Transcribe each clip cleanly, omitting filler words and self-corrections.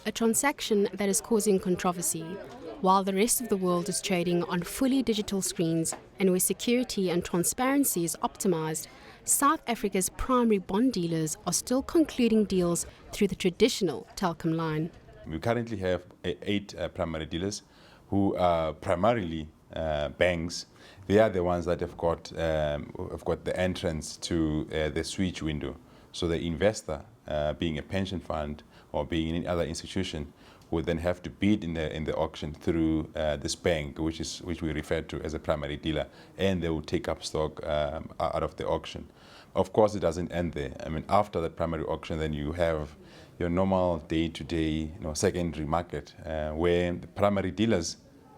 A transaction that is causing controversy, while the rest of the world is trading on fully digital screens and where security and transparency is optimized, South Africa's primary bond dealers are still concluding deals through the traditional telecom line. We currently have 8 primary dealers who are primarily banks. They are the ones that have got the entrance to the switch window. So the investor, being a pension fund or being any other institution, would then have to bid in the auction through this bank, which we refer to as a primary dealer, and they will take up stock out of the auction. Of course, it doesn't end there. I mean, after the primary auction, then you have your normal day-to-day, secondary market, where the primary dealers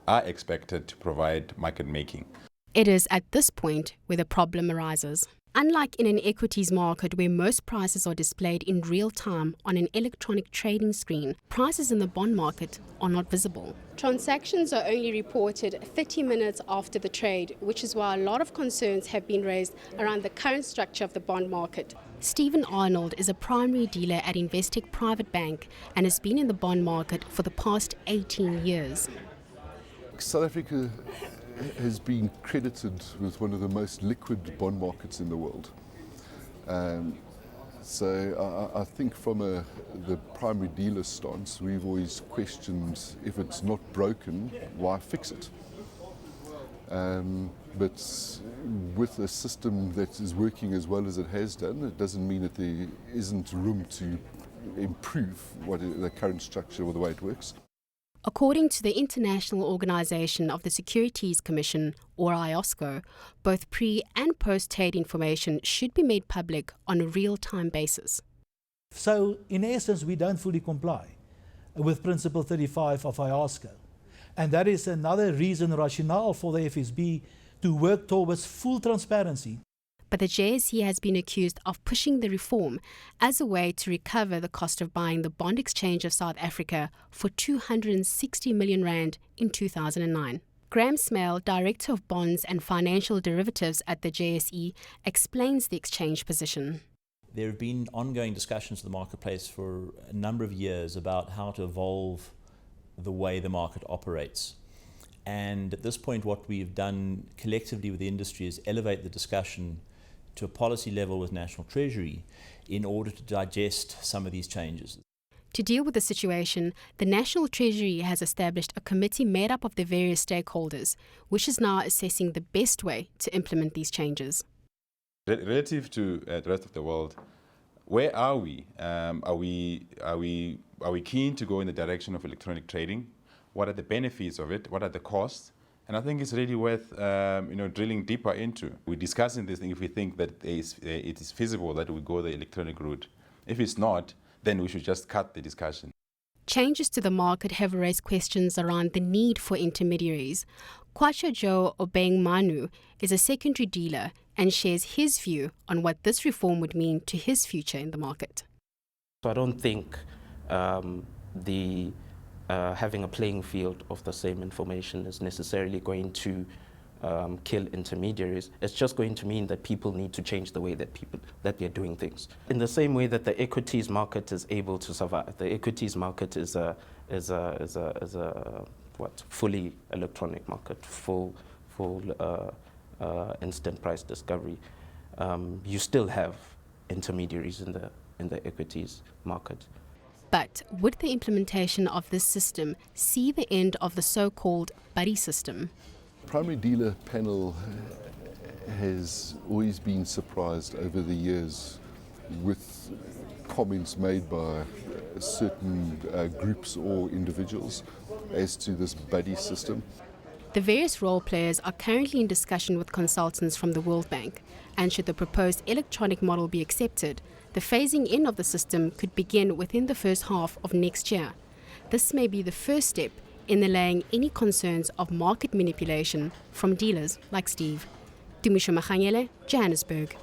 are expected to provide market making. It is at this point where the problem arises. Unlike in an equities market where most prices are displayed in real time on an electronic trading screen, prices in the bond market are not visible. Transactions are only reported 30 minutes after the trade, which is why a lot of concerns have been raised around the current structure of the bond market. Stephen Arnold is a primary dealer at Investec Private Bank and has been in the bond market for the past 18 years. South Africa has been credited with one of the most liquid bond markets in the world. So I think from the primary dealer stance, we've always questioned if it's not broken, why fix it? But with a system that is working as well as it has done, it doesn't mean that there isn't room to improve the current structure or the way it works. According to the International Organization of the Securities Commission, or IOSCO, both pre- and post-trade information should be made public on a real-time basis. So, in essence, we don't fully comply with Principle 35 of IOSCO. And that is another reason, rationale for the FSB to work towards full transparency. But the JSE has been accused of pushing the reform as a way to recover the cost of buying the Bond Exchange of South Africa for 260 million rand in 2009. Graham Smale, Director of Bonds and Financial Derivatives at the JSE, explains the exchange position. There have been ongoing discussions in the marketplace for a number of years about how to evolve the way the market operates. And at this point, what we've done collectively with the industry is elevate the discussion to a policy level with National Treasury in order to digest some of these changes. To deal with the situation, the National Treasury has established a committee made up of the various stakeholders, which is now assessing the best way to implement these changes. Relative to the rest of the world, where are we? Are we keen to go in the direction of electronic trading? What are the benefits of it? What are the costs? And I think it's really worth drilling deeper into. We're discussing this thing if we think that it is feasible that we go the electronic route. If it's not, then we should just cut the discussion. Changes to the market have raised questions around the need for intermediaries. Kwacha Joe Obeng Manu is a secondary dealer and shares his view on what this reform would mean to his future in the market. So I don't think having a playing field of the same information is necessarily going to kill intermediaries. It's just going to mean that people need to change the way that they're doing things. In the same way that the equities market is able to survive, the equities market is a fully electronic market, full instant price discovery. You still have intermediaries in the equities market. But would the implementation of this system see the end of the so-called buddy system? Primary dealer panel has always been surprised over the years with comments made by certain groups or individuals as to this buddy system. The various role players are currently in discussion with consultants from the World Bank, and should the proposed electronic model be accepted, the phasing in of the system could begin within the first half of next year. This may be the first step in allaying any concerns of market manipulation from dealers like Steve. Dumisho Machanyele, Johannesburg.